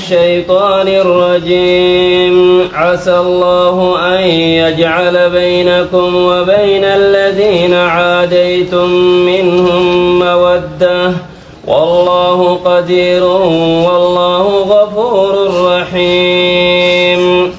الشيطان الرجيم عسى الله أن يجعل بينكم وبين الذين عاديتم منهم مودة والله قدير والله غفور رحيم.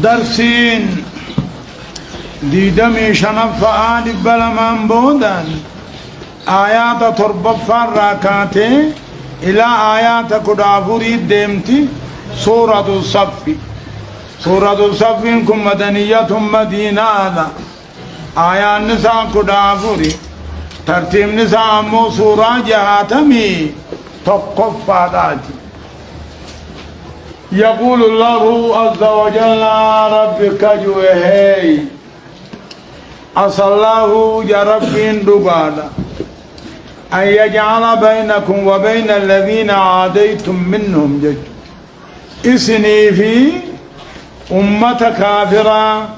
درسين دي دمي شنفة بلمان بودان آيات تربفا راكاتي إلى آيات كدافوري ديمتي سورة الصف. سورة الصف كم مدنية مدينة آيات نساء كدافوري ترتيب نساء مو سورة جهاتمي تقفى داتي. يقول الله عز وجل ربك جوهي عسى الله يا رب دغالا أن يجعل بينكم وبين الذين عاديتم منهم جج إسني في أمة كافرة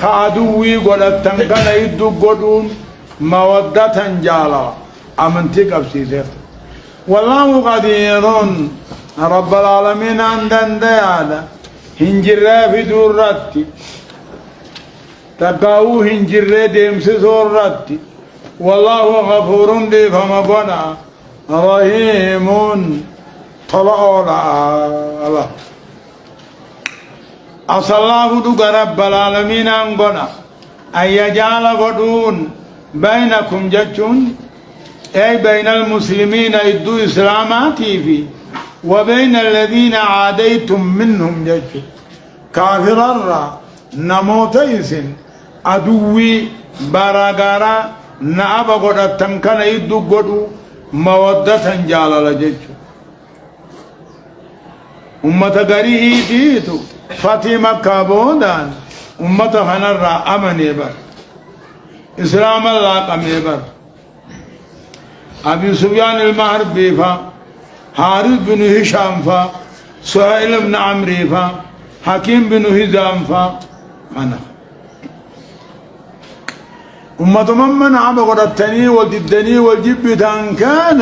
خادوي قلت تنقل يدو قدون مودة جالا أمنتك أبسيسير والله قدير رب العالمين عندن ديالا هنجرة في دورتي تقاو هنجرة ديمس سورتي والله غفور دي فما بنا رحيم طلعولا الله. عسى الله دوغ رب العالمين عنقنا أن يجعل غدون بينكم جتون أي بين المسلمين إدو إسلاماتي في وبين الذين عاديتم منهم جج كافر الرا نموتيسن عدوي باراغارا نابا غدا تنكن يدو غدو مودة جالال جج أمة غريه ديتو فاطمة كابودان أمة خنرا أمني بر إسلام الله قميبر أبي سفيان المحربي فا حارث بن هشام فا سهيل بن عمرو فا حكيم بن هزام فا أنا أمة من عبد التني والدني والجب كان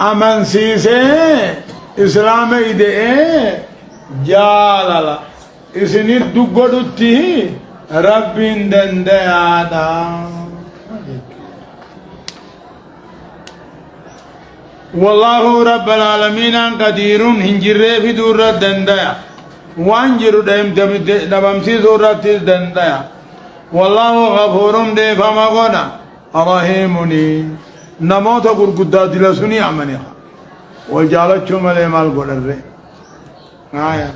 أمن سيسي إسلام إيدي جالala isinit duggodutti rabbiin dandayaadha. والله رب العالمين قدير هنجر في دور الدندايا وانجر دمسي سورة الدندايا والله غفور دي فما غنى رحيمني نموت قرقدا دلسوني عمنيها وجعلت شمال مال قدر آية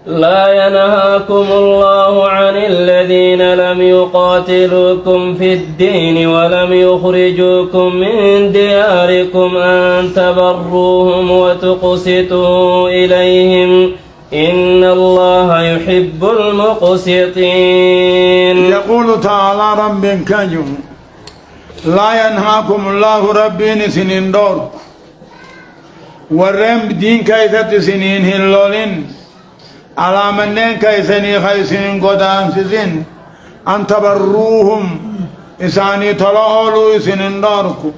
لا ينهاكم الله عن الذين لم يقاتلوكم في الدين ولم يخرجوكم من دياركم أن تبروهم وتقسطوا إليهم إن الله يحب المقسطين. يقول تعالى رب كجم لا ينهاكم الله ربي سنين دور ورم دين كيثة سنين هلولين على منين كيسني خيسين قدام سزين أن تبروهم إساني طلعوا إسنين داركو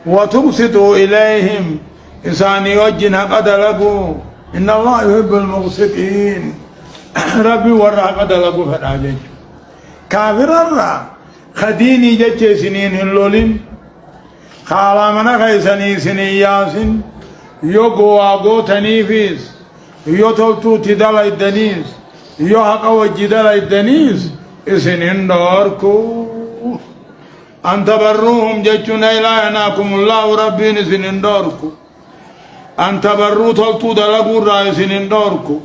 وتقسطوا إليهم إساني وجنا قد لقوا إن الله يحب المقسطين. ربي ورا قد لقوا فراجج كافر الرا خديني جتش سنين هلولين خالا منا خيسني سنين ياسين يوغو آغو تنيفيس يو توتو تدالا الدنيس يو حقا وجدالا الدنيس اسنين داركو أن تبروهم جتشون إلا يناكم الله ربين اسنين داركو أن تبرو توتو دلقو را اسنين داركو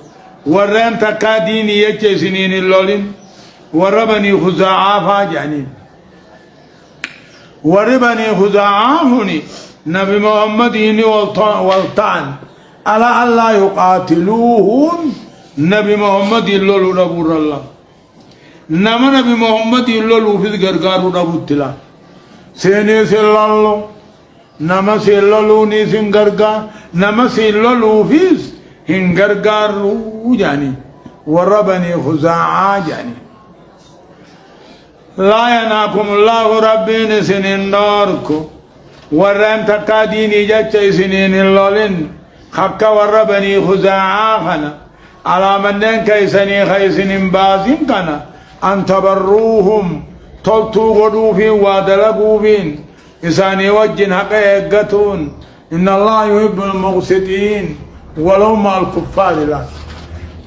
ورين تكا ديني يجي اسنين اللولين وربني خزاعا فاجعنين وربني خزاعا هني نبي محمد يني والطعن على الله يقاتلوهم نبي محمد يلولو نبور الله نما نبي محمد يلولو في الغرغار نبوتلا سيني سلالو نما سيلولوني سنغرغا نما سيلولو فيس هنغرغارو جاني وربني خزاعة جاني لا يناكم الله ربين سنين داركو ورن تقاديني جاتش سنين اللولين خكا وربني خزاعة خنا على منن كيسني خيسن بازين كنا أن تبروهم تلتو غدو في ودلقوا فين إساني وجن حقيقتون إن الله يحب المقسطين ولو مع الكفار لا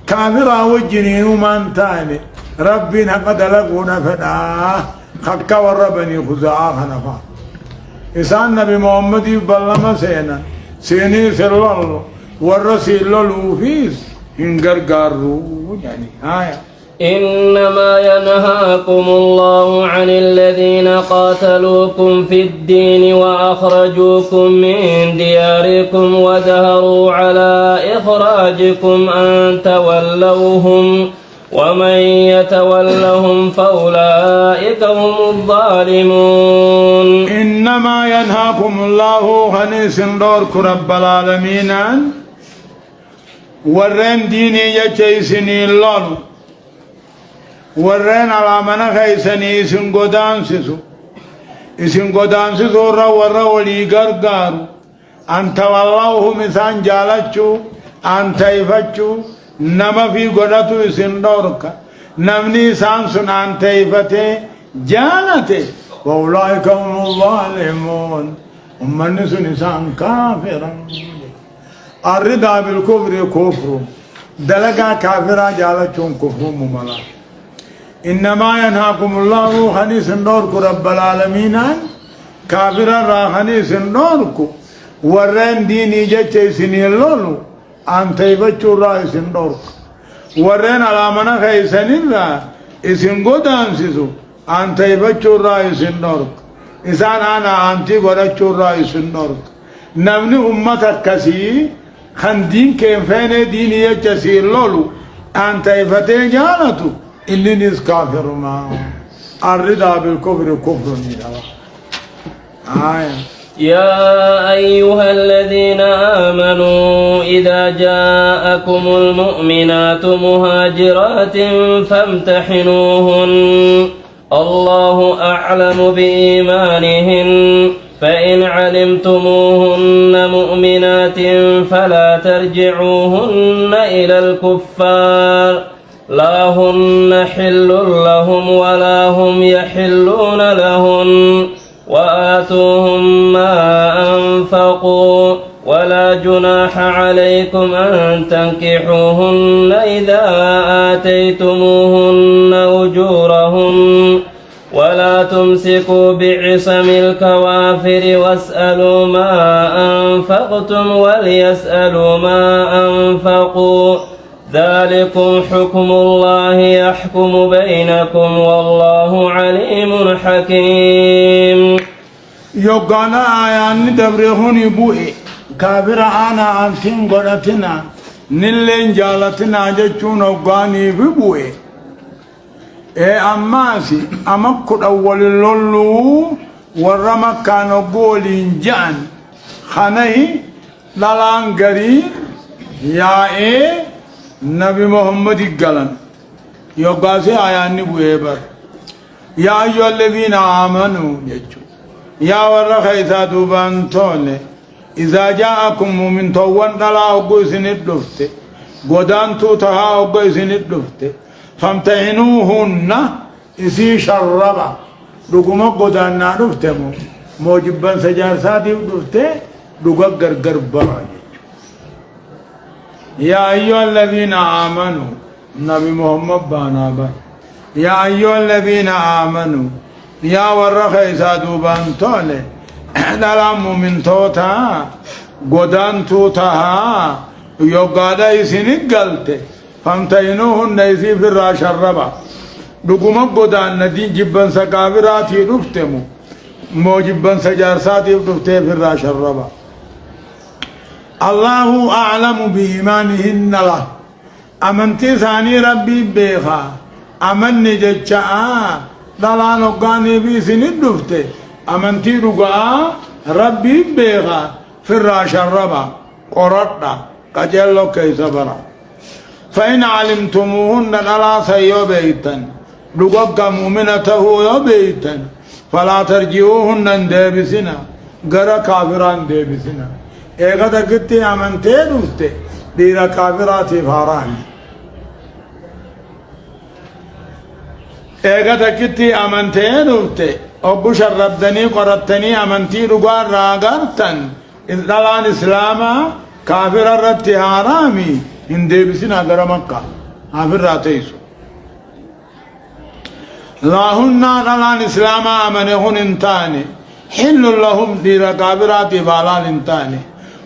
كافر وجنين من تاني ربنا قد لقونا فدا خكا وربني خزاعة خنفا إسان نبي محمد بلما سيني سلال ورسي لولو فيس هنغرغارو يعني آية إنما ينهاكم الله عن الذين قاتلوكم في الدين وأخرجوكم من دياركم وظهروا على إخراجكم أن تولوهم ومن يتولهم فأولئك هم الظالمون إنما ينهاكم الله عن سندورك رب العالمين ورين ديني يجيسني الله ورين على من خيسني اسم قدام سسو ورى ولي غرغار أن تولوه مثان جالتشو أن تيفتشو نما في قدتو اسم دورك نمني سانسون أن تيفته جالته وأولئك هم الظالمون ومن نسان كافرا الرضا بالكفر كفر دلقا كافرا جالتشون كفر مملا إنما ينهاكم الله خني سندورك رب العالمين كافرا را خني سندورك ورين ديني جتشي سنيلولو أن تيبتشو را سندورك ورين على منا خيسنين را اسن قدام سيسو أن تيبتشو را سندورك إسان أنا أنتي قدتشو را سندورك نمني أمتك كسي خندين كيف فين ديني جتشي لولو أن تيبتين جالتو اللي نس كافر ما الرضا بالكفر كفر آية يا أيها الذين آمنوا إذا جاءكم المؤمنات مهاجرات فامتحنوهن الله أعلم بإيمانهن فإن علمتموهن مؤمنات فلا ترجعوهن إلى الكفار لا هن حل لهم ولا هم يحلون لهن وآتوهم ما أنفقوا ولا جناح عليكم أن تنكحوهن إذا آتيتموهن أجورهن ولا تمسكوا بعصم الكوافر واسألوا ما أنفقتم وليسألوا ما أنفقوا ذلكم حكم الله يحكم بينكم والله عليم حكيم يوغانا آيان دبرهون يبوئي كافر أنا أنتين قرأتنا نلين جالتنا جتشون وغاني ببوئي أماسي أمكد أول اللولو ورمك كانوا قولين جان خانه لالان قريب يا نبي محمد قالن يوغاسي آيان بوئي يا أيها الذين آمنوا يجو يا ورخ إذا دوبان تولي إذا جاءكم من توان دلا أقوي سنت دفته قدان توتها أقوي سنت دفته فامتحنوهن إسي شربا لكم قدان نعرفته موجبا سجار ساتي دفته لكم غرغر براجي يا أيها الذين آمنوا نبي محمد بانابا يا أيها الذين آمنوا يا ورخ إسادو بانتولي دلام من توتا قدان توتا يوغادا إسنك قلت فامتينوهن إسي في الراش الربا لكم قدان ندي جبن سكافراتي رفتمو موجبن سجارساتي رفته في الراش الربا الله أعلم بإيمانهن له أمنتي ثاني ربي بيخا أمن نجتشا دلان وقاني بي سند دفته أمنتي رقا ربي بيغا فراش الربا قرطنا قجلو كيس برا فإن علمتموهن لا سيو بيتا لقق مؤمنته يو بيتا فلا ترجعوهن ديبسنا غرا كافران ديبسنا ايغا دقتي امنتي دوستي ديرا كافراتي فاران ايغا دقتي امنتي دوستي ابو شربدني قرتني امنتي لغار راغرتن دلان اسلاما كافر الرتي حرامي ان ديبسنا غرا مكة حافر راتيسو لاهن دلان اسلاما امنهن انتاني حل لهم دير كافرات بالال انتاني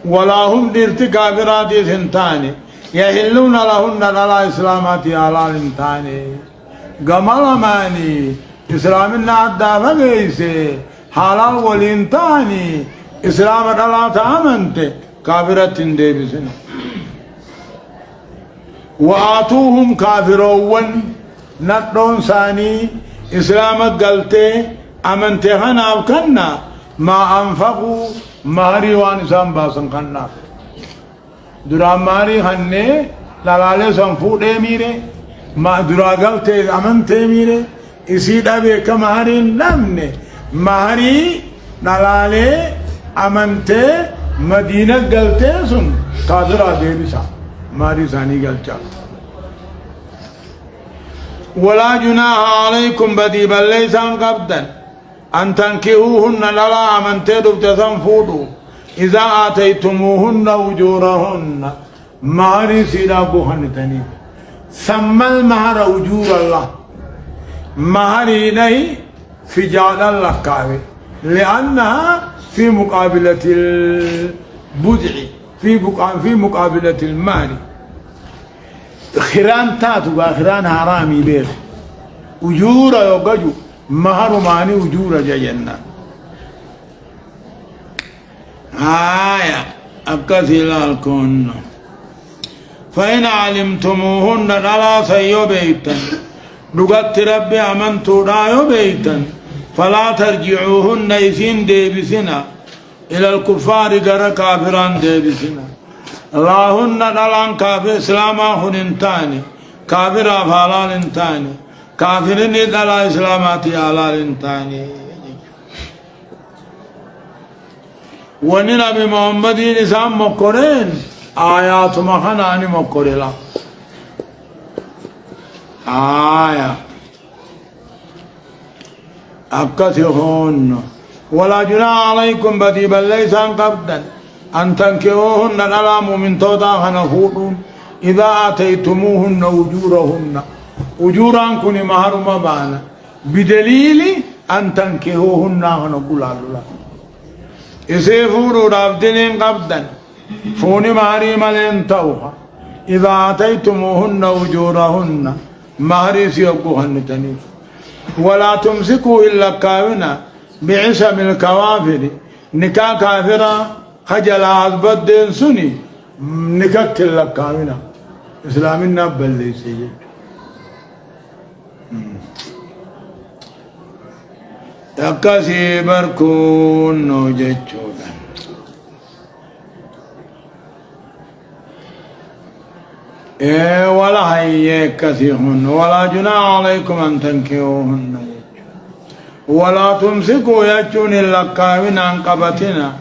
ولا هم ديرت كافرات انتاني يحلون لهن دلا اسلامات حلال انتاني غمال ماني اسلامنا عدابا غيسي حلال ولينتاني اسلام دلا تامنت كافرات ديبسنا وآتوهم كافرون ندون ثاني اسلام قلتي امنتي هنا وكنا ما انفقوا ماري وان سام باسن كنا درا ماري هني لالالي سنفو دي ميري ما درا قلتي امنتي ميري اسيدا بك ماري نمني ماري لالالي امنتي مدينة قلتي سن قادرة دي بسا ماري ثاني قلتا ولا جناح عليكم بدي بل ليس قبدا أن تنكهوهن للا من تدب تنفودوا إذا آتيتموهن أجورهن مهري سيدابوهن تنيب سمى المهر أجور الله مهري نهي في جعل الله كاوي لأنها في مقابلة البدع في مقابلة المال خيران تاتو خيران حرامي بيخ أجور يوجو مهر ماني أجور جينا آية أكثر الكون فإن علمتموهن لا سيو بيتا لغت ربي أمنتو رايو بيتا فلا ترجعوهن يسين ديبسنا إلى الكفار جرى كافران ديبسنا اللهن دلان كافر إسلاما هننتاني كافر أفعلان انتاني كافرين دلا إسلاماتي على انتاني وننا بمحمد نسام مقرين آيات مخناني مقرلا آية أكثرهن ولا جناح عليكم بدي بل ليس قبدا أن تنكروهن الألام من توضا خنفوضون إذا آتيتموهن أجورهن أجوران كن مهر مبانا بدليل أن تنكروهن خنقول الله إسيفور رابدين قبدا فون مهري ملين توها إذا آتيتموهن أجورهن مهري سيقوهن تنيف ولا تمسكوا إلا كاونا بعصم الكوافر نكا كافرا خجل عذبت دين سني نكا كلا كاونا إسلامنا بلي سيجي تكسي بركون نوجتشودا ولا هي كثيرهن ولا جناح عليكم أن تنكحوهن ولا تمسكوا يجون اللقاوين عن قبتنا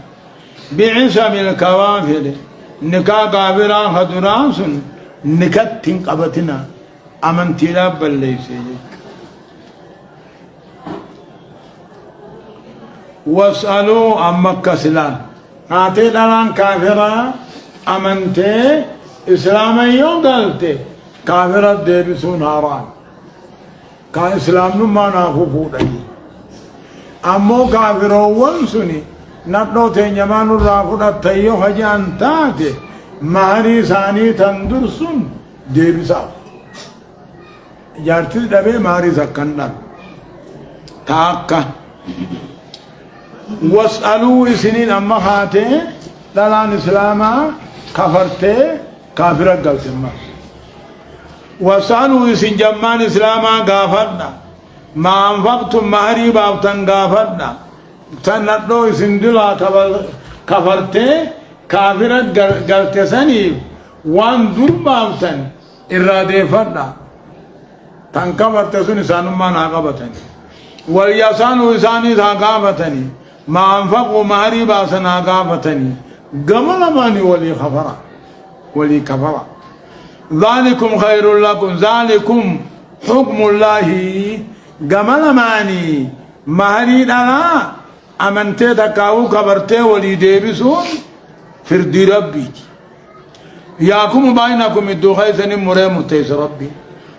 بعصم الكوافر نكا قابرا خدرانسن نكت قبتنا أمن تلاب ليس واسألوا عن مكة سلام هاتي دلان كافرا أمنتي إسلامي يوغلتي كافرة ديبسون هاران كا إسلام نما نافو أمو كافرون سني نبنو تنجمان الرافضة تيو هجان تاتي مهري ثاني تندرسون ديبسا جارتي دبي مهري سكندر تاكا واسألوا إسنين أما خاتي دلان إسلاما كفرتي كافرة قلتما واسألوا إسن جمان إسلاما غافرنا ما أنفقتم مهري بابتن غافرنا تنادو سندلا كفرتي كافرة قلتسني وان دربامتن إرادة فردا تنكفرت سن سانما ناقبتني واليسان وساني ثاقافتني ما أنفقوا مهري باسنا قافتني قمل ماني ولي خفرا ولي كفرا ذلكم خير لكم ذلكم حكم الله قمل ماني مهري دلا أمنتي تكاو كبرتي ولي ديبسون فردي ربي ياكم بينكم الدخيثن مري مرتيس ربي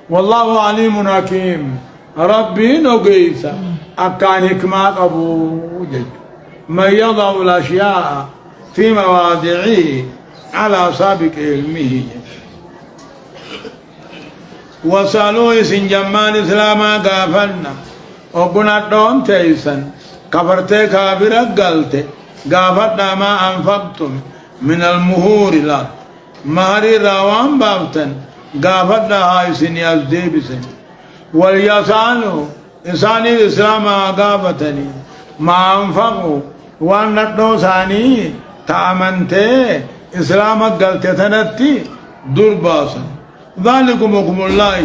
والله عليم حكيم ربي نقيس أكان حكمات أبو جد من يضع الأشياء في مواضعه على سابق علمه وصلوا سنجمان إسلاما قافلنا وقنا دون تيسن كفرتي كافر قلت قافتنا ما أنفقتم من المهور لا مهري روان بابتن قافتنا هاي سني أزديبسن واليسانو إنساني الإسلام قافتني ما أنفقوا وأن ندو ثاني تأمنتي إسلام قلت تنتي درباسا ذلكم حكم الله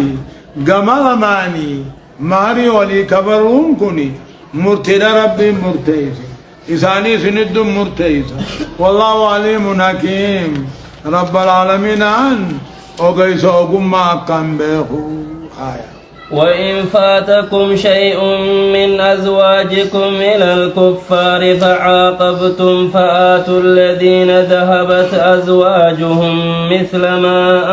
قمل ماني مهري ولي كبرون كني مرتد ربي مرتيز إساني سند مرتيز والله عليم حكيم رب العالمين أن أقيس أقوم كان بيخو آية وإن فاتكم شيء من أزواجكم إلى الكفار فعاقبتم فآتوا الذين ذهبت أزواجهم مثل ما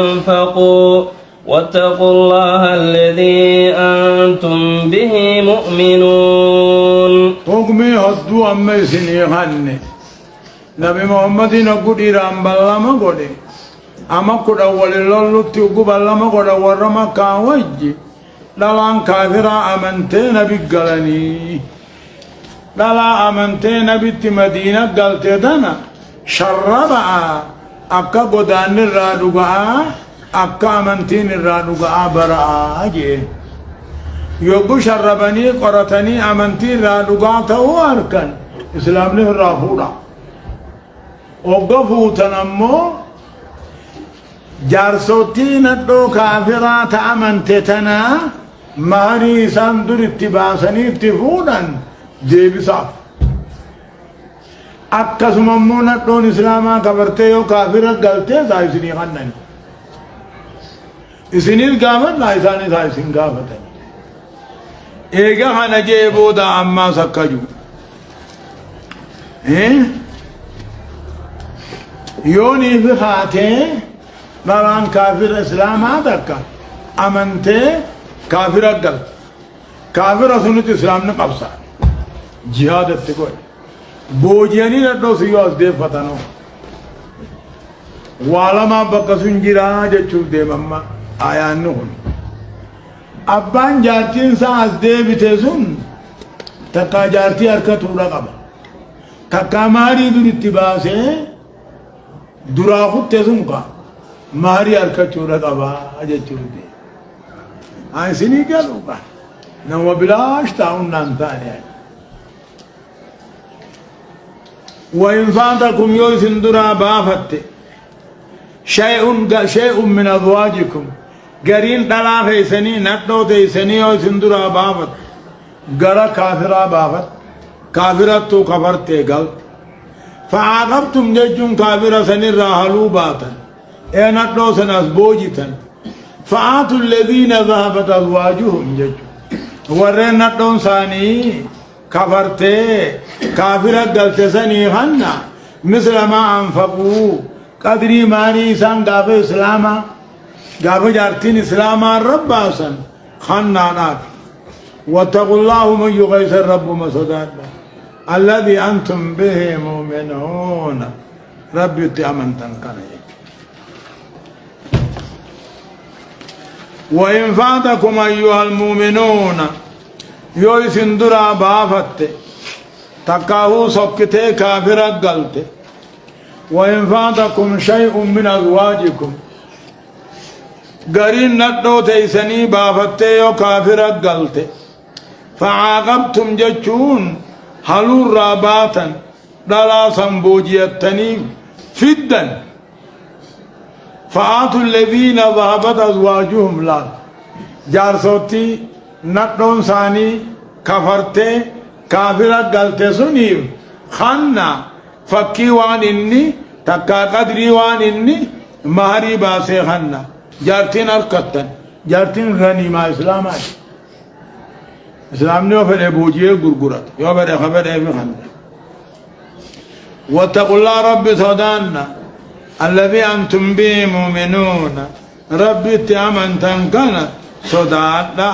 أنفقوا واتقوا الله الذي أنتم به مؤمنون حكمي هدو أمي سنيخاني نبي محمد نقول إيران بلما قولي أما قد أول الله تيقو بلما قد ورما كاوجي لالان كافرا أمنتي نبي قلني لالا أمنتي نبي مدينة قلت دانا شربا أكا قدان الرادقاء أكا أمنتين الرادقاء براء جي يوغو شربني قرتني أمنتين الرادقاء تو أركن إسلام له الرافورة وقفوا تنمو جارسوتي ندو كافرات أمنتتنا مهري سندر اتباسني اتفودا جيبساف أكسم أمونا دون إسلاما كبرتي يو كافرة قلتي سايسني خنن إسني القافت لا إساني سايسن قافتني إيقا خانا جيبو دا أما سكجو يوني في خاتي نران كافر إسلام هذاك أمنتي كافر قلت كافر سنة إسلام نقبصا جهاد التقوى بوجياني ندو سيواز دي فتنو والما بقسون جرا جچو دي مما آيان نهون أبان جارتين ساز دي بتسون تقا جارتي حركة رقبا تقا ماري دور اتباسي دراخو تسون کا ماري حركة رقبا جچو دي آي سني قالوا با نو بلاش تاون نانتاني وإن فاتكم يوسن درا بافت شيء من أزواجكم قرين طلاق سني نتو تيسني يوسن درا بافت قرا كافرا بافت كافرة تو كفرت قلت فعاقبتم ججون كافرة سني راهلو باتا اي نتو سنس بوجتا فآتوا الذين ذهبت أزواجهم ججون ورين نتو ثاني كفرتي كافرة قلت سني خنا مثل ما أنفقوا قدري ماني سان قاف إسلاما قاف جارتين إسلاما ربا سن خنا ناك واتقوا الله من يغيث الرب مسداد الذي أنتم به مؤمنون ربي تأمن تنكني وإن فاتكم أيها المؤمنون يوسن درا بافت تكاهو سكتي كافر قلت وإن فاتكم شيء من أزواجكم قرين ندو تيسني بافت يو كافر قلت فعاقبتم جتشون هلو راباتا دلا سنبوجيتني فدا فآتوا الذين ذهبت أزواجهم لا جارسوتي نقدون ثاني كفرتي كافرة قلت سنيف خنا فكي وان إني تكا قدري وان إني مهري باسي خنا جارتين أركتن جارتين غنيمة إسلامات إسلام نيو فر بوجيه غرغرات يو بر خبر اي خنا واتقوا الله رب صدانا الذي أنتم به مؤمنون ربي تأمن تنكنا صدانا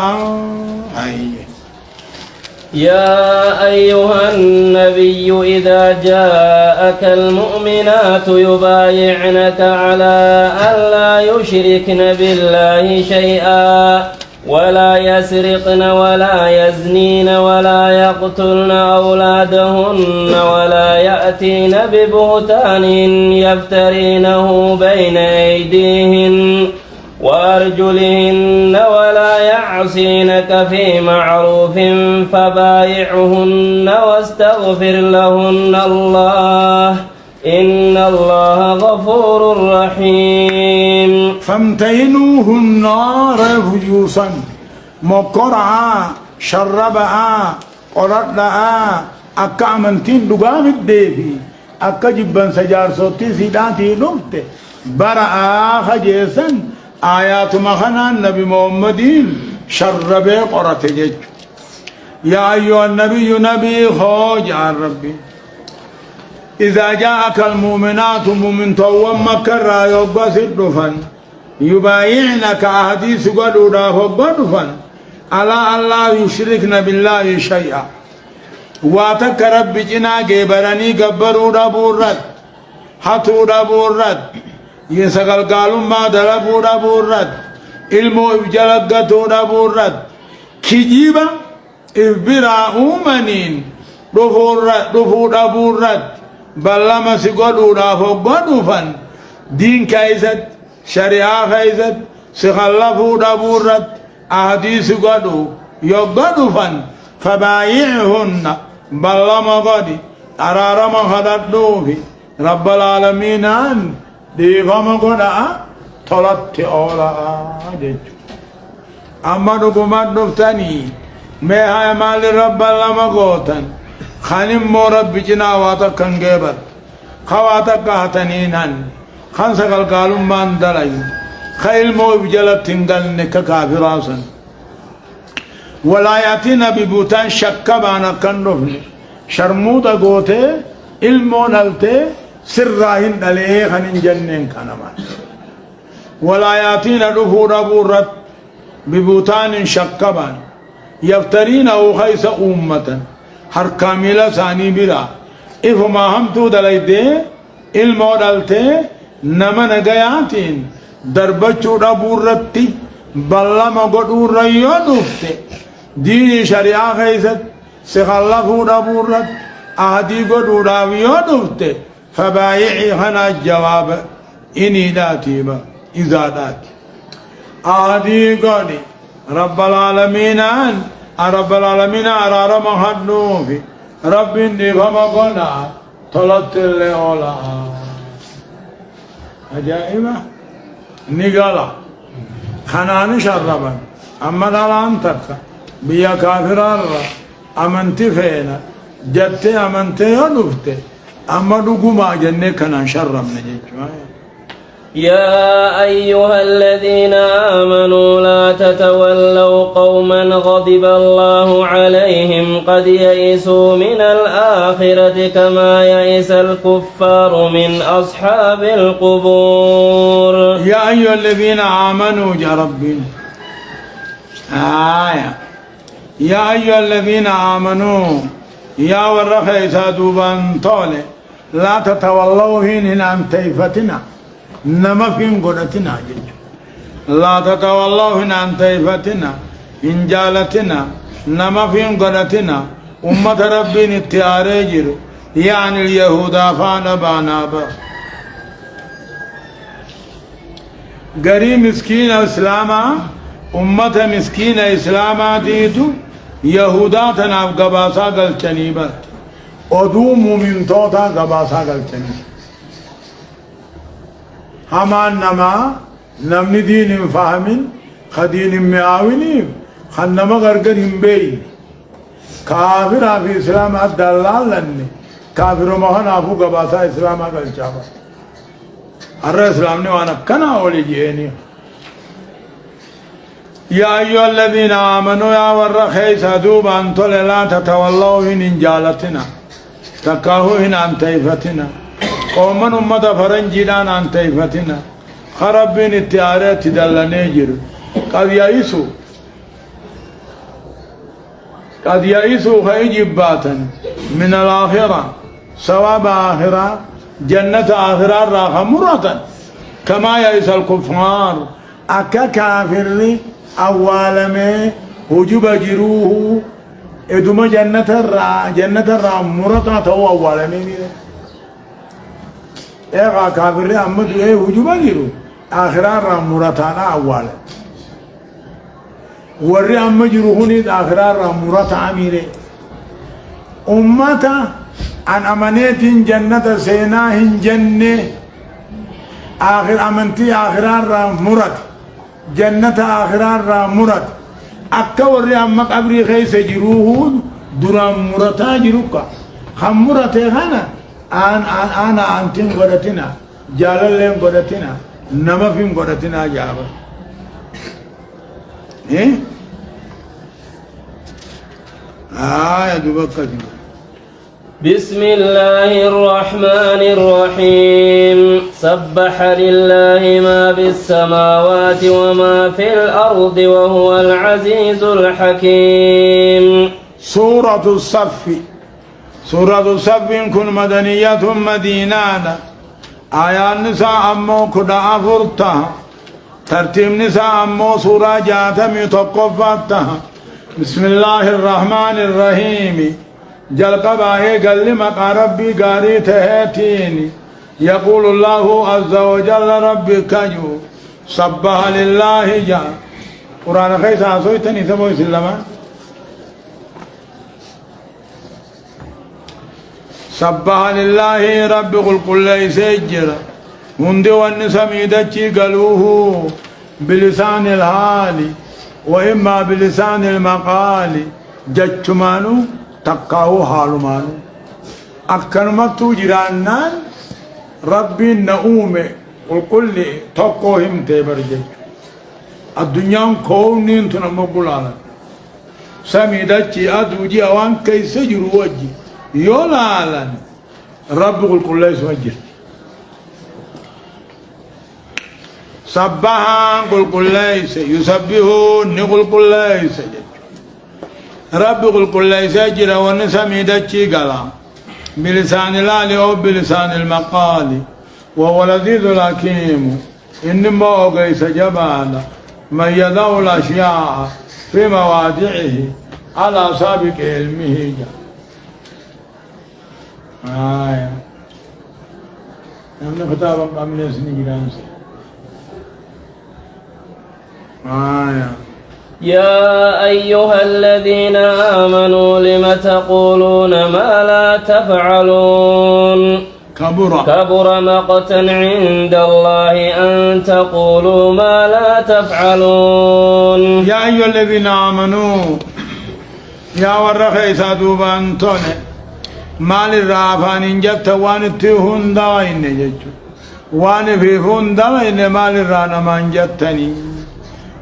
يا أيها النبي إذا جاءك المؤمنات يبايعنك على ألا يشركن بالله شيئا ولا يسرقن ولا يزنين ولا يقتلن أولادهن ولا يأتين ببهتان يفترينه بين أيديهن وأرجلهن ولا يعصينك في معروف فبايعهن واستغفر لهن الله إن الله غفور رحيم فامتهنوهن رفجوسا مقرعا شربا قردعا أكا أمنتين دقام الديفي أكا جبان سجار صوتي سيداتي نمت برعا خجيسا آيات مخنا النبي محمد شرب قرأت جج يا أيها النبي نبي خوج عن ربي إذا جاءك المؤمنات مؤمن توم مكر يوبس الدفن يبايعنك أحاديث قدودا فقدفن على الله يشركن بالله شيئا واتك رب جنا جبراني قبروا دابورت حتو دابورت يسقل قالوا ما دلبوا دابورت علمو إفجلقتوا دابورت كجيبا إفبرا أمنين دفور دابورت بلما سيقولوا دافو فن دين كايزت شريعة كايزت سخلفوا دابورت أحاديث قدو يقدو فن فبايعهن بلما قدي أرارما خددوفي رب العالمين أن ديفما قدع طلت أولا جيجو أما نقومات نفتني ميها مال رب لما قوتن خانم مو رب جنا واتك كنجبر خواتك كهتنينن خان سقل قالوا من دلائي خيل مو بجلت تنقل نك كافراسن ولا يأتينا ببوتان شكبانا كنفني شرمودا قوته علمو نلته سرراهن دلئه خنين جنن كنمان ولا يأتينا دفور بورت ببوتان شكبان يفترين أو خيس أمة هر كاملة ثاني برا إفما هم تو دلائده علمو دلته نمن غياتين دربچو دبورتي بلما قدور ريو دفته دين شريعة خيست سخلفو دبورت أهدي قدور ريو دفته فبايعي خنا الجواب إني داتيبا إذا داتي أهدي قدي رب العالمين رب العالمين أرار محنوفي رب إني فما قنا طلت اللي أولا أجائبا نقالا خنان شربا أما دالان تركا بيا كافرار أمنتي فينا جتي أمنتي ونفته أما دقما جنة خنان شرب نجيج يا أيها الذين آمنوا لا تتولوا قوما غضب الله عليهم قد يئسوا من الآخرة كما يئس الكفار من أصحاب القبور يا أيها الذين آمنوا يا ربي يا أيها الذين آمنوا يا ورخي سادوبان طولي لا تتولوا هنا عن تيفتنا نما فين قدتنا جج لا تتولوا هنا عن تيفتنا إن جالتنا نما فين قدتنا أمة ربي نتياري يعني اليهود فانا بانابا غري مسكين اسلاما امه مسكين اسلاما ديتو يهودا تناف قباسا قلچني بر أدوم من توتا قباسا قلتني همان نما نمني دين فاهمين خدين مياويني خنما غرغر همبين كافر في إسلام الدلال لني كافر مهن أبو قباسا إسلام قلتشابا الرئيس إسلام وانا كنا أولي جيني يا أيها الذين آمنوا يا ورخيس دوبا أنتو لا تتولوا إن جالتنا تكاهو إن عن تيفتنا قوما أمة فرنجدان عن تيفتنا خربين التيارات تدلني جر قد يئسوا خيجباتا من الآخرة ثواب آخرة جنة آخرة راخة مرة كما يئس الكفار أكا كافر أول ما هجب جروه إدوما جنة الرا مرة تو أول ما إيه كافر أمد إيه هجب جروه آخرة را مرة أول ورّي أما جروهني آخرة را مرة عميرة أمتا عن أمانات جنة سيناهن جنة آخر أمنتي آخرة را مرة جنة آخرة را مرة أكا ورّي أما قبري خيس جروهن درام مرة جروكا خم مرة خانا أنا أنتين قدتنا جاللين قدتنا نما فين قدتنا جابا إيه يا دوبك بسم الله الرحمن الرحيم سبح لله ما في السماوات وما في الأرض وهو العزيز الحكيم سورة الصف كن مدنية مدينة آيات نساء أمو كدا أفرتها ترتيب نساء أمو سورة جاتمي تقفتها بسم الله الرحمن الرحيم جل قبائي قل مقا ربي قاري تهيتيني يقول الله عز وجل ربي كجو صبح لله جا قرآن خيسا سويتني سبوي سلما صبح لله ربي قل كل يسجر هندي والنسميدتي قالوه بلسان الحال وإما بلسان المقال جتمانو تقاو حالمانو أكرمتو جرانان ربي نؤومي والكل تقوهم تبرجي الدنيا كونين تنمقلالا سميدتي أدوجي أوان كيس جروجي يولالا رب الكل يسوجي سبحا قل قل ليس يسبحون نقول قل ليس رب قل قل ليس جرى ونسمي دتشي قلا بلسان الآل أو بلسان المقال وهو لذيذ الحكيم إنما أقيس جبالا من يضع الأشياء في مواضعه على سابق علمه نحن خطابا قبل سنين جرانسي يا أيها الذين آمنوا لم تقولون ما لا تفعلون كبر مقتا عند الله أن تقولوا ما لا تفعلون يا أيها الذين آمنوا يا ورخي سادوبا أنتوني مال الرافان جبت وان تيهون داين جيجو وان فيهون داين مال الرانا من جبتني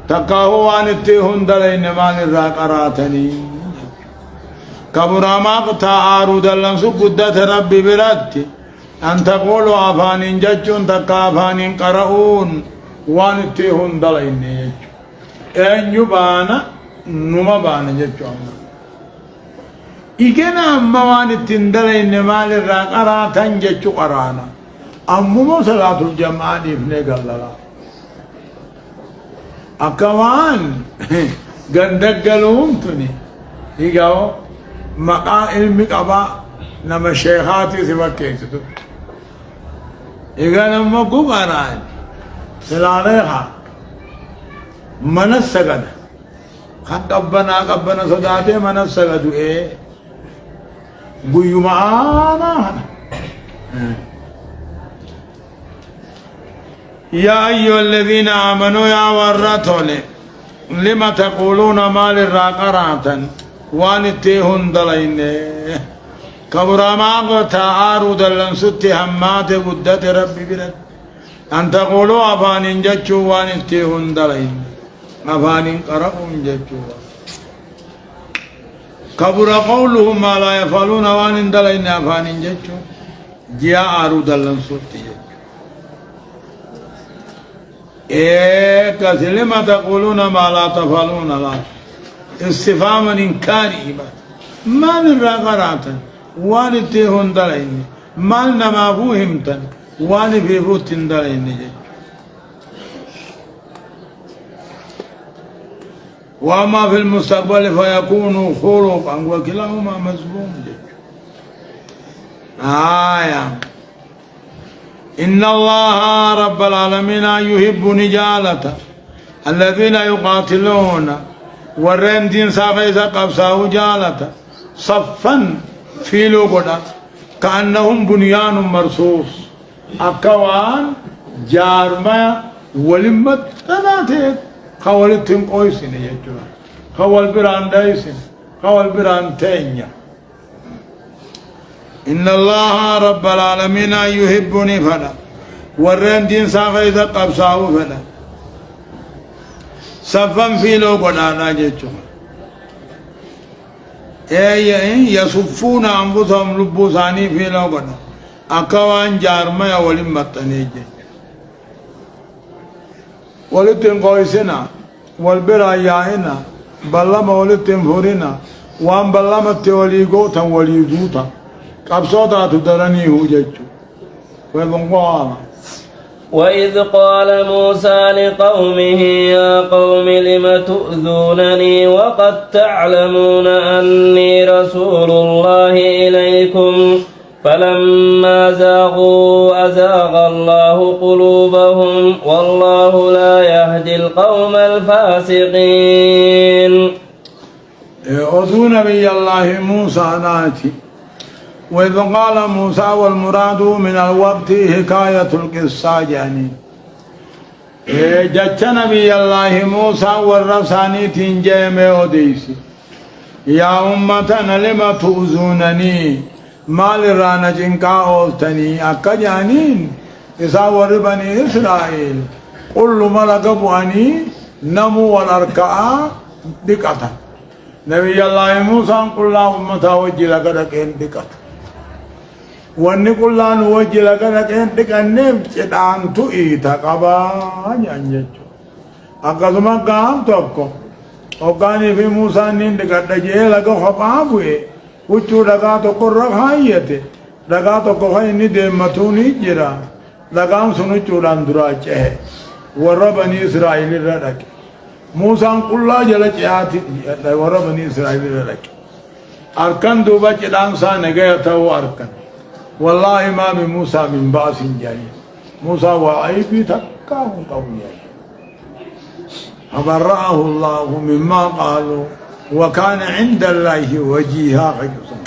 تقاهو وان تيهون داين مال الراقراتني كبر مقتا عارود اللنسو قدت ربي براتي أن تقولوا أفان ججون تقا أفان قرؤون وان تيهون داين جيجو أن يبانا نما بانا جيجو إيجنا أموان التندلين مال الرقرة تنجج قرانا أمو صلاة الجماعة ابن قللا أكوان قندق قلوم تني إيجاو مقا علمك أبا نما شيخاتي سبكيتو إيجا نما قران سلاليها من السجد خد قبنا صداته من السجد إيه قيو معانا يا أيها الذين آمنوا يا ورطولي لما تقولون ما للراقرات وانتهن دلين كبر ما تعارض لنسط همات قدة ربي برد أن تقولوا أفان جتشو وانتهن دلين أفان قرأهم جتشو كبر قولهم ما لا يفعلون وان دلين أفان جتشو جاء عارض لنسط كلمة تقولون ما لا تفعلون لا استفهام إنكاري ما نرى قراتا وان تيهون دلين ما نما فهمتا وان في فوت دلين وما في المستقبل فيكون خلقا وكلاهما مذموم آية إن الله رب العالمين يحب نجالة الذين يقاتلون ورين دين ساقيسا قبساه جالة صفا في لوغدا كأنهم بنيان مرصوص أكوان جارما ولمت تناتيك خوالتهم قويسين يجوا خوال بران دايسين خوال بران تينيا إن الله رب العالمين يحبني فلا ورين دين ساقيسا قبساه فلا صفا في لوغدا جيتشوا يصفون أنفسهم لبوساني في لوغنا أكوان جارما ولمت تنيجي ولتن قويسنا والبرا ياهنا بلما ولتن فورنا وان بلما توليغوتا وليغوتا قبصوتا تدرني هوجتشو ويبنقوانا وإذ قال موسى لقومه يا قوم لم تؤذونني وقد تعلمون أني رسول الله إليكم فلما زاغوا أزاغ الله قلوبهم والله لا يهدي القوم الفاسقين. أذو نبي الله موسى ناتي وإذ قال موسى والمراد من الوقت حكاية القصة يعني جت نبي الله موسى والرساني تنجم أوديسي يا أمتنا لما تؤذونني ما لرانا جنكا أولتني أكا جانين إذا وربني إسرائيل كل ملك بواني نمو والأركاء دكتا نبي الله موسى قل لا أمتا وجي لك دكتا wanni qullaan wajji laga dhaqeen dhiqanneef cidhaantu iita qabaa jaan jechuudha. Akkasuma gaaf tokko hoggaanii fi Muusaan niin dhiqadha jee laga kophaa bu'e huccuu dhagaa tokko irra kaayyate dhagaa tokko kan inni deemmatuu ni jira dhagaan sun huccuudhaan duraa cehe warra banii Israa'el irra dhaqe. Muusaan qullaa jala ce'aati warra banii Israa'el irra dhaqe. Harkan duuba cidhaan isaa nagaya ta'uu harkan. والله ما بموسى من بأس جليل موسى وعيبي تكاه قويا فبرأه الله مما قالوا وكان عند الله وجيها حجزا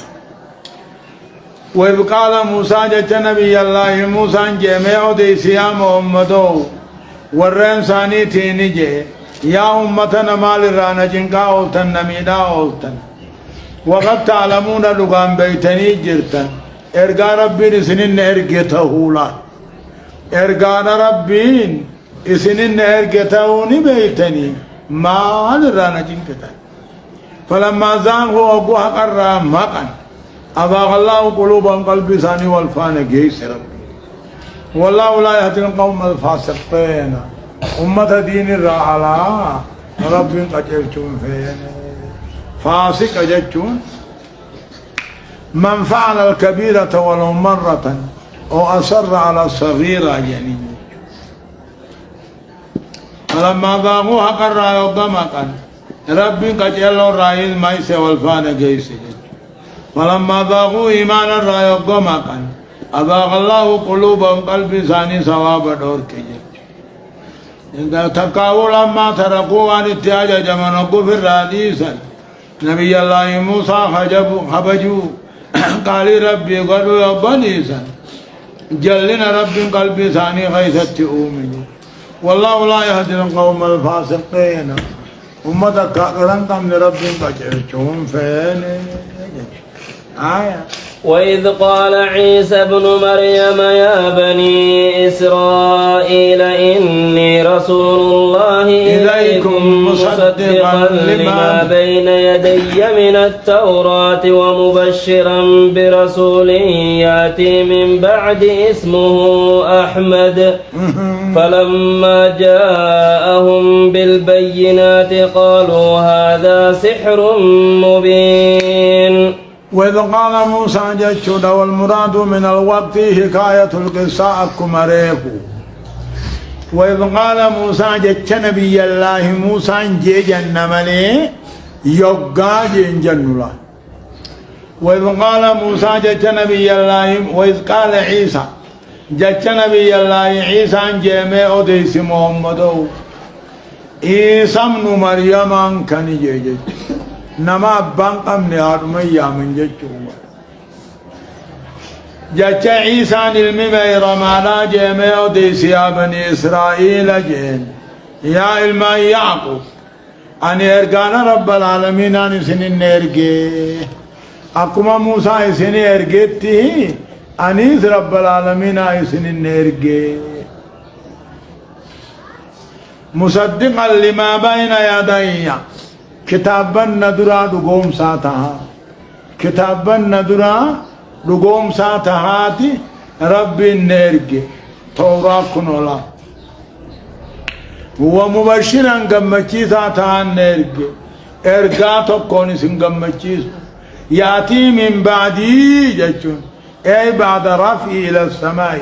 وإذ قال موسى جت نبي الله موسى جميع ديسيا محمدو ورين ثاني تينجي يا أمتنا مال رانا جنكا أولتن نميدا أولتن وقد تعلمون لغان بيتني جرتن إرجع ربين إسنين إرجعتهولا إرجع ربين إسنين إرجعتهوني بيتني ما أدرانا جنكتا فلما زاغوا أبوها قرام مقن أباغ الله قلوبهم قلبي ثاني والفان جيس ربي والله لا يهدي القوم الفاسقين أمة دين الرعلا ربي قجلتون فين فاسق أجلتون من فعل الكبيرة ولو مرة أو أصر على الصغيرة يعني فلما ضاقوها قرى يوضمقا ربي قد يلو الرئيس ميس والفان جيس فلما ضاقوا إيمانا رأى يوضمقا أضاق الله قلوبهم قلبي ثاني ثواب دور كجل تقاول لما تركوا عن اتياج جمنوا في الراديسا نبي الله موسى خبجوا قال ربي قالوا يا بني سن جلنا ربي قلبي ثاني غيثت أؤمن والله لا يهدي القوم الفاسقين أمتك قرنتم لربي قجرتهم فين آية. وإذ قال عيسى ابن مريم يا بني إسرائيل إني رسول الله إليكم مصدقا لما بين يدي من التوراة ومبشرا برسول يأتي من بعد اسمه أحمد فلما جاءهم بالبينات قالوا هذا سحر مبين. وإذ قال موسى جشد والمراد من الوقت حكاية القصة أكمريكو. وإذ قال موسى جش نبي الله موسى جيجن ملي يقا جنجن الله. وإذ قال موسى جش نبي الله وإذ قال عيسى جش نبي الله عيسى جيمي أديس محمد عيسى ابن مريم كان جيجن نما أبان قمني هارمي من جيجن جچ عيسى المي رمانا جيمي أديس يا بني إسرائيل جين يا علما يعقوب أن إرغانا رب العالمين أن سنين إرغي أكما موسى سنين إرغيتي أنيس رب العالمين أن سنين إرغي مصدقا لما بين يدي كتابا ندرا دقوم ساتها كتابا ندرا دقوم ساتهاتي ربي نرجع توراة كنولا ومبشرا قمتشي ساتها نرجع إرجع تكوني سنقمتشي يأتي من بعدي جتون أي بعد رفع إلى السماء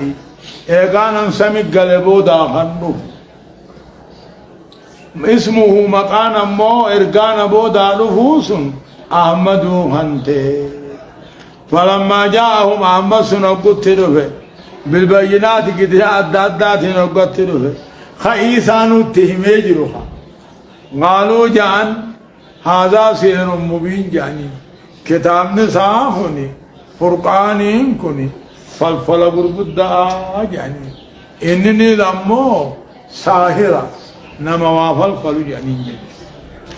إيقانا سمك قلبو داخنو اسمه مقانا مو إرقانا بو دارو فوسن أحمدو خنته فلما جاءهم محمد سنقود تلوه بالبينات كده أدادات نقود تلوه خيسانو تهميج روحا قالوا جان هذا سحر مبين جاني كتاب نصافني فرقانين كني فالفل بربدا جاني إنني لمو ساهرة نما وافل فلو جاني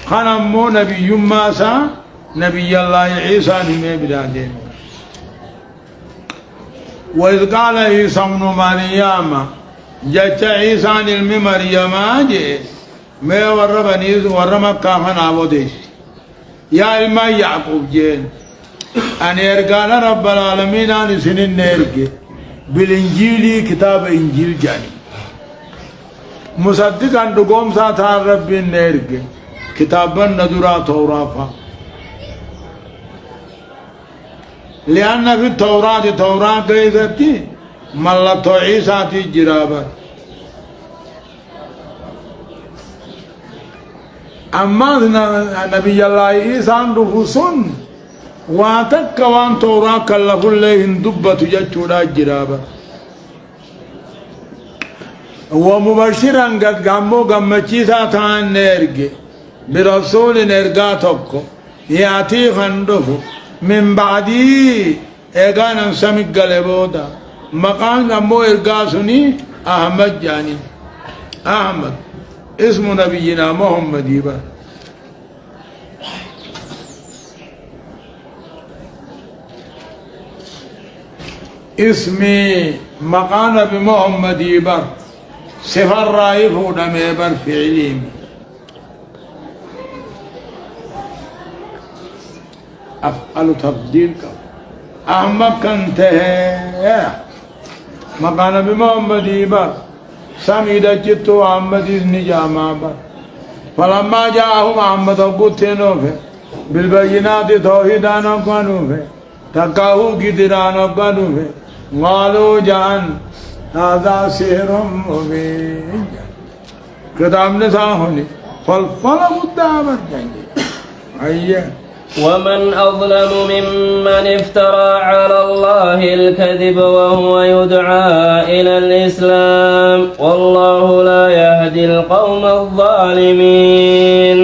خان أمو نبي ماسا نبي الله عيسى نمي بلادين وإذ قال عيسى ابن مريم جت عيسى علم مريم جي ما وربني ورمك خان عبوديش يا علم يعقوب جين أن يرقال رب العالمين أن سنين نرقى بالإنجيل كتاب إنجيل جاني مصدقا دقوم ساتها رب نرقى كتابا ندرا توراة لأن في التوراة قيدتي ملت عيسى جرابة أما نبي الله عيسى رفوسون واتك وان توراة كلف الله دبة جتشورا جرابة ومبشرا قد قاموا قمتشيسا تان نرقى برسول نرقى توكو يأتي خندفو من بعدي ايغانا سمك قلبودا مقام امو ارقاسني احمد جاني احمد اسم نبينا محمد يبا اسمي مقام نبي محمد يبا سفر رايف ودميبر فعليم أفعل تفضيل أحمد كنت مقانا بمحمد إبا سميد جتو أحمد النجامة فلما جاءهم أحمد قتنوه بالبينات توحيدان قانوه تقاهو قدران قانوه قالوا جان هذا سحر مبين كتاب نساهني فالفل مدامر جانجي أيه. ومن أظلم ممن افترى على الله الكذب وهو يدعى إلى الإسلام والله لا يهدي القوم الظالمين.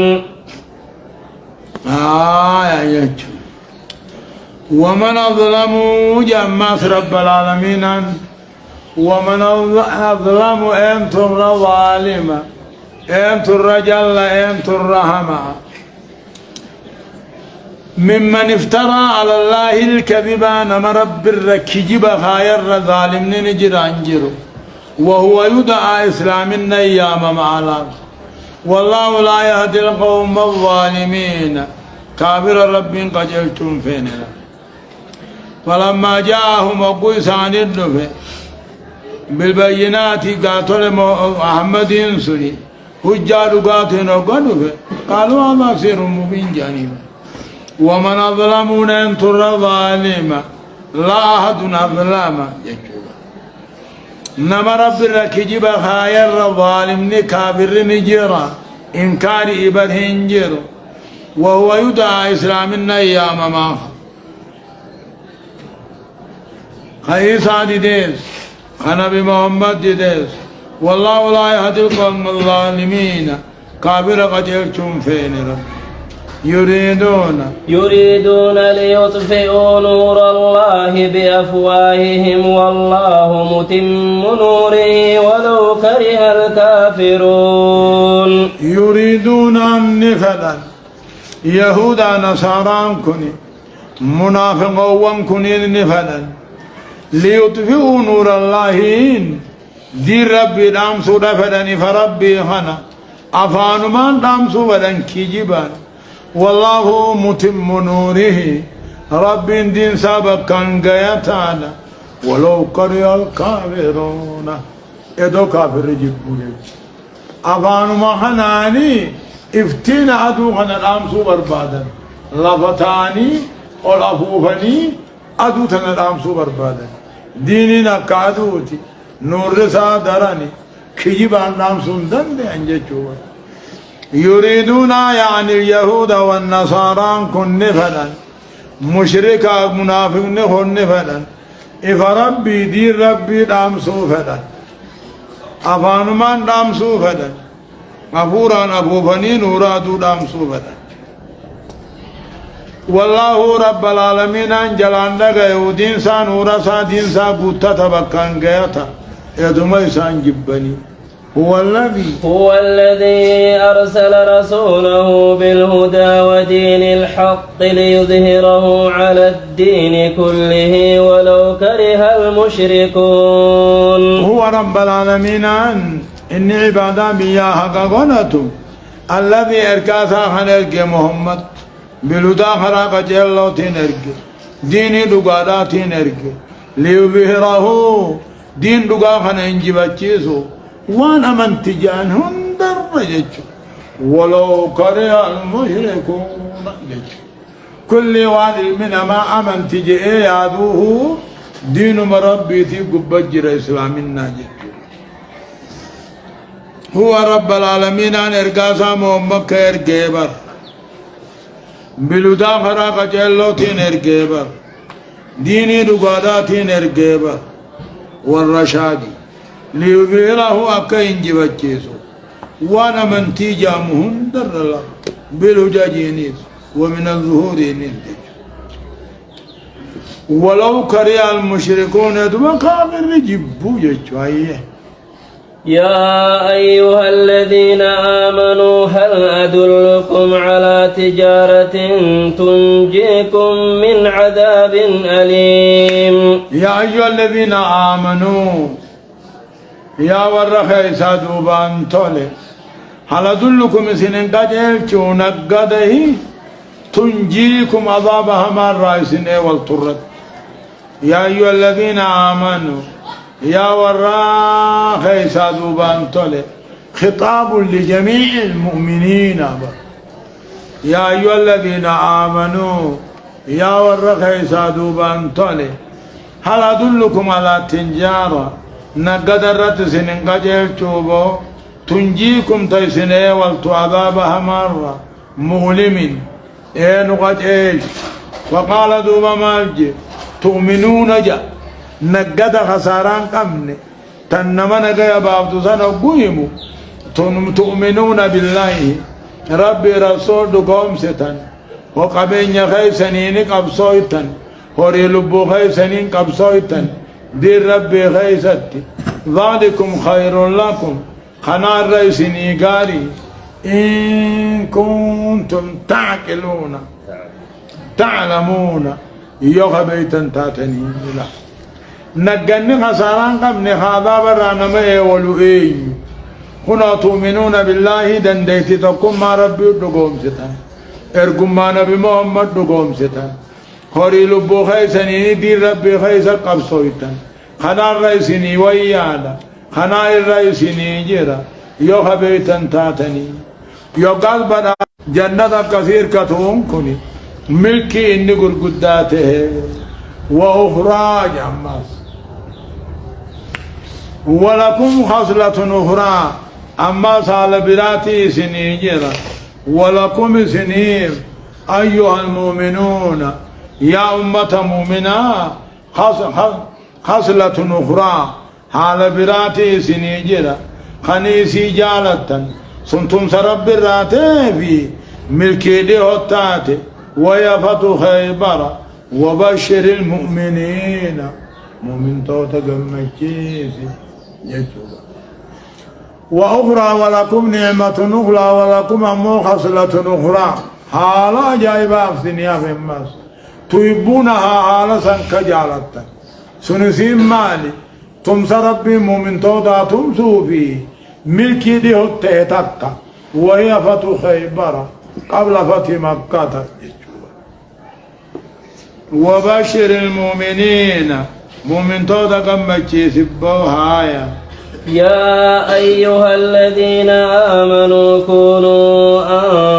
ومن أظلم جماس رب العالمين ومن أظلم أنت الظالم أنت الرجل أنت الرحمة ممن افترى على الله الكذب نما رب الركجب خير ظالم نجر أنجر وهو يدعى إسلام النيام معنا والله لا يهدي القوم الظالمين كافر رب قجلتم فينا فلما جاءهم أبو إسان النفع بالبينات قاتل محمد ينصري حجار قاتل وقنفع قالوا هذا سير مبين جانبا ومن أظلمون أنتر ظالما لا أحد أظلم نما رب الركجب خير ظالم كافر نجرا إنكار إبد هنجر وهو يدعى إسلام النيام معه خيسا ديديس خنبي محمد ديديس والله لا يهدي القوم الظالمين كافر قتلتم فين رب يريدون ليطفئوا نور الله بأفواههم والله متم نوره ولو كره الكافرون يريدون أن نفلا يهودا نصارى كني منافقون كني نفلا ليطفئوا نور الله دي ربي دام سودا فدني فربي خنا أفان من دام سودا كيجبان والله متم نوره رب دين سابق كان غيتانا ولو كره الكافرون ادو كافر جبولي أفان ما خناني افتين عدو خنا دام سو بربادا لفتاني والأفوفني عدو تنا دام سو بربادا ديني نكادوتي نور رسا دراني كيجبان دام سندن دي انجي چوبا يريدون يعني اليهود والنصارى كن نفلا مشركا منافق نخن نفلا إفربي دين ربي دام سوفلا أفانمان دام سوفلا أفوران أفوفني نورادو دام سوفلا والله رب العالمين جلان لغا يودين سا نورا سا دين سا قوتا تبكان غياتا يدوما يسان جبني هو الذي أرسل رسوله بالهدى ودين الحق ليظهره على الدين كله ولو كره المشركون هو رب العالمين إن عبادا بيا حقا قناتو الذي إركاسا خنرق محمد بالهدى خراق جلو تنرق ديني دقادا تنرق ليظهره دين دقا خننجبتشيسو وانا من تجان هندر جيتشو ولو كره المشركون جيتشو كل وان من ما امن تجي يادوه دين مربي تي قبجر اسلامنا جيتشو هو رب العالمين ان ارقاسا محمد كير جيبر بلودا خراق جلو تين ارقيبر ديني دقادا تين ارقيبر والرشادي ليظهره أكاين جبتشيسو وانا من تيجامهن در الله بالهجاجينيس ومن الظهور ننتج ولو كره المشركون يدوما كافر جبو يجوائيه يا أيها الذين آمنوا هل أدلكم على تجارة تنجيكم من عذاب أليم يا أيها الذين آمنوا يا ورخي سادوبان تولي هل أدلكم سنين قجل نقده تنجيكم عذابها مرة سنين والطرد يا أيها الذين آمنوا يا ورخي سادوبان تولي خطاب لجميع المؤمنين يا أيها الذين آمنوا يا ورخي سادوبان تولي هل أدلكم على تنجارة نقدرت سنين قجل شوبو تنجيكم تيسنين والتعذابها مرة مؤلم نقجل وقال دوبا مالجي تؤمنون جا نقد خساران قمني تنما نقيا بابدو سنة قيمو تؤمنون بالله ربي رسول دقوم ستن وقبين يخي سنين قبصويتن هوري لبو خيسنين قبصويتن دير ربي خيستي ذلكم خير لكم خنار ريسني قاري إن كنتم تعقلون تعلمون يوغا بيتن تاتني لا نقني خساران قبل هذا برانا ما يولو إيه هنا تؤمنون بالله دنديتي تقوم ما ربي دقوم ستان ارقم ما نبي محمد دقوم ستان هوري لبو خيسني دي ربي خيسا قبصويتان خنار رئيسني ويانا خنار رئيسني جرا يوغا بيتن تاتني يوغال بنا جنة كثير كتون كني ملكي إني قداته وأخرى جمس ولكم خصلة أخرى أما سال براتي سنيجرا ولكم سنير أيها المؤمنون يا أمة مؤمنة خصلة أخرى حال براتي سنيجرا خنيسي جالتا سنتم سرب براتي في ملكي دي هتاتي ويفتح خيبر وبشر المؤمنين مؤمن توتا قمكيسي يجوبا وأخرى ولكم نعمة أخرى ولكم أمو خصلة أخرى حالا جايبا أفسنيا في الناس تحبونها حالا سنكجالتا سنسين مالي تمس ربي مؤمن توتا تمسو في ملكي دي هتاتتا وهي فتح خيبر قبل فتح مكة وبشر المؤمنين مؤمن تودا قمتشي سبوها يا أيها الذين آمنوا كونوا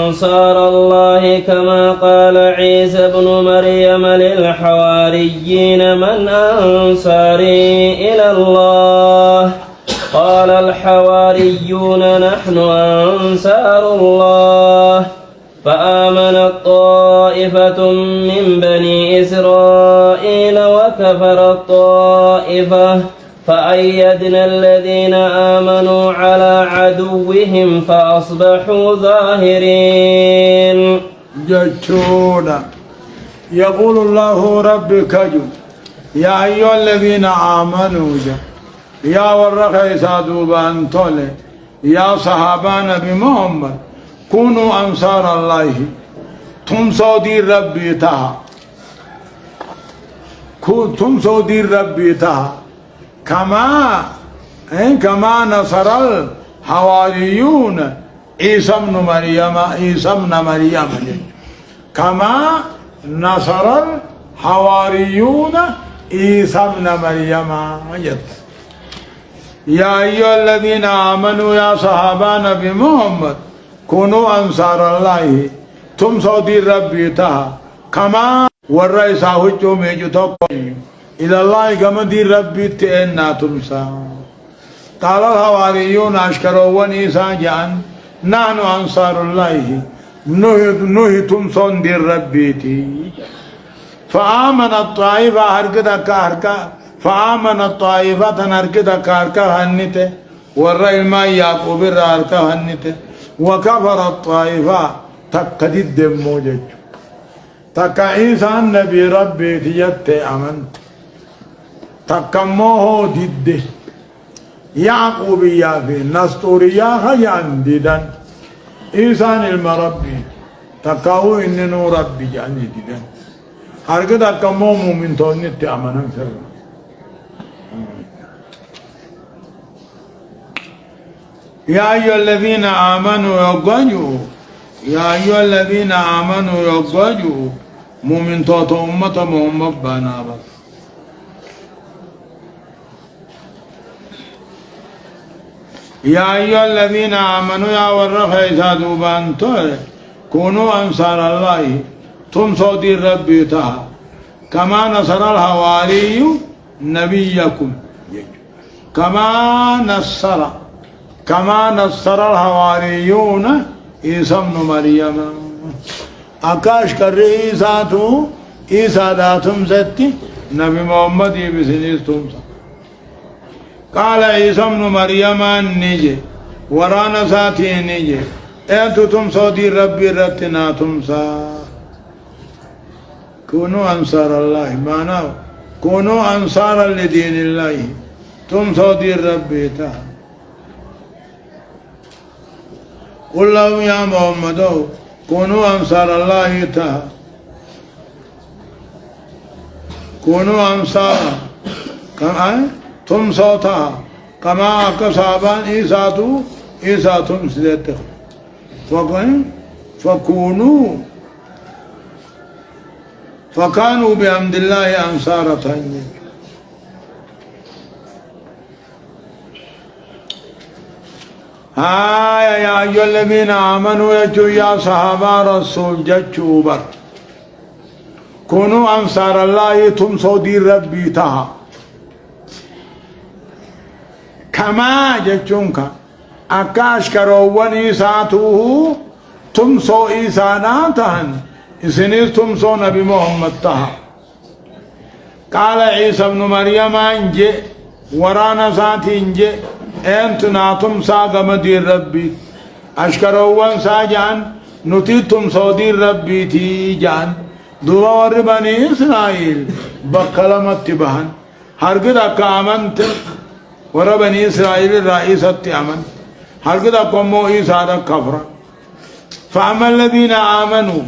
أنصار الله كما قال عيسى بن مريم للحواريين من أنصاري إلى الله قال الحواريون نحن أنصار الله فآمنت طائفة من بني إسرائيل وكفرت طائفة فأيدنا الذين آمنوا على عدوهم فأصبحوا ظاهرين. جتونا يقول الله ربك يا أيها الذين آمنوا يا ورخي سادوبان طولي يا صحابان بمحمد كونوا أنصار الله تمسوا دين ربي تها تمسوا دين ربي تها كما نصر الحواريون عيسى ابن مريم كما نصر الحواريون عيسى ابن مريم يا أيها الذين آمنوا يا صحابان بمحمد كونوا أنصار الله تمسوا دين ربي تها كما والرئيس هجوم يجتوكم إلى الله كما دين ربي تئنا تمسا قال الحواريون أشكروا ونيسا جان نحن أنصار الله نهي تمسون دين ربي تي فآمن الطائفة هركدا كهركا فآمن الطائفة هركدا كهركا هنته والرئيس ما يعقوب هركا هنته وكفر الطائفة تقدد موجج تكا عيسى النبي ربي تجت أمنت تكموه ضد يعقوب يا في نسطوريا خيان ديدان عيسى المربي تكاو إنه ربي يعني ديدان هرقد تكموه مؤمن تونت أمنا سر يا أيها الذين آمنوا يقجوا يا أيها الذين آمنوا يقجوا مؤمن توت أمة محمد بنا بس يا أيها الذين آمنوا يا ورخ إسادوا بانتور كونوا أنصار الله تمسوا دين ربي تها كما نصر الحواري نبيكم كما نصر الحواريون عيسى ابن مريم आकाश कर रही ईसा तू ईसा दातुम सत्ती नबी मोहम्मद ये बिसनीस तुम सा काला ईसा नु मरियम निजे वराना साथी निजे ए तो तुम सऊदी रब्बी रत्ना तुम सा كونوا أنصار الله معناه كونوا أنصارا لدين الله تمسوا دين ربي تعالى قل لهم يا محمد كونوا أنصار الله تعالى كونوا أنصارا كما تمسوا تعالى كما أكسابان إيسا تمسدته فكونوا فكانوا بحمد الله أنصارا يا أيها الذين آمنوا يا صحابة رسول جتشوبر كونوا أنصار الله تمسوا دين ربي تها كما جتشونك أكاش كروان إيساتوه تمسوا إيسانا تهن إسنيس تمسوا نبي محمد تها قال عيسى ابن مريم انجي ورانا ساتي انجي انتنا تمسا قمدين ربي أشكروان ساجان نتي تمسوا دين ربي تي جان دوار بني إسرائيل بكلمة تبهن هرقد أكا آمنت ورا بني إسرائيل الرئيسة أمن هرقد أكا مو إيسا كفر فأما الذين آمنوا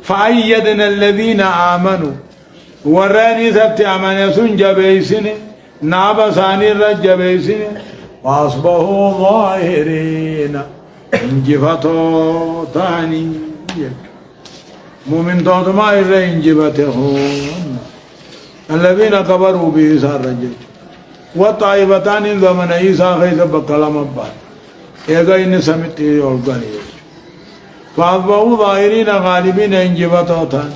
فأيدنا الذين آمنوا وراني ست أمن يسون جبيسن نابا ثاني رج جبيسن وأصبحوا ظاهرين انجفتوا ثاني مؤمن توتما إلا انجبتهم الذين كبروا بإيسى الرجل وطائفتان زمن إيسى خيث بكلام أبان إيغا إني سمتي يولغاني فأصبحوا ظاهرين غالبين انجبتوتان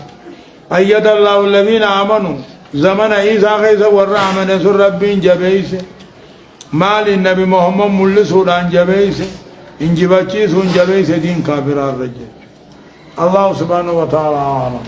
أيد الله الذين آمنوا زمن عيسى خيث والرحمن سر ربين جبيس مال النبي محمد مل سودان جبيس انجبتشي سون جبيس دين كافر الرجل الله سبحانه وتعالى أعلم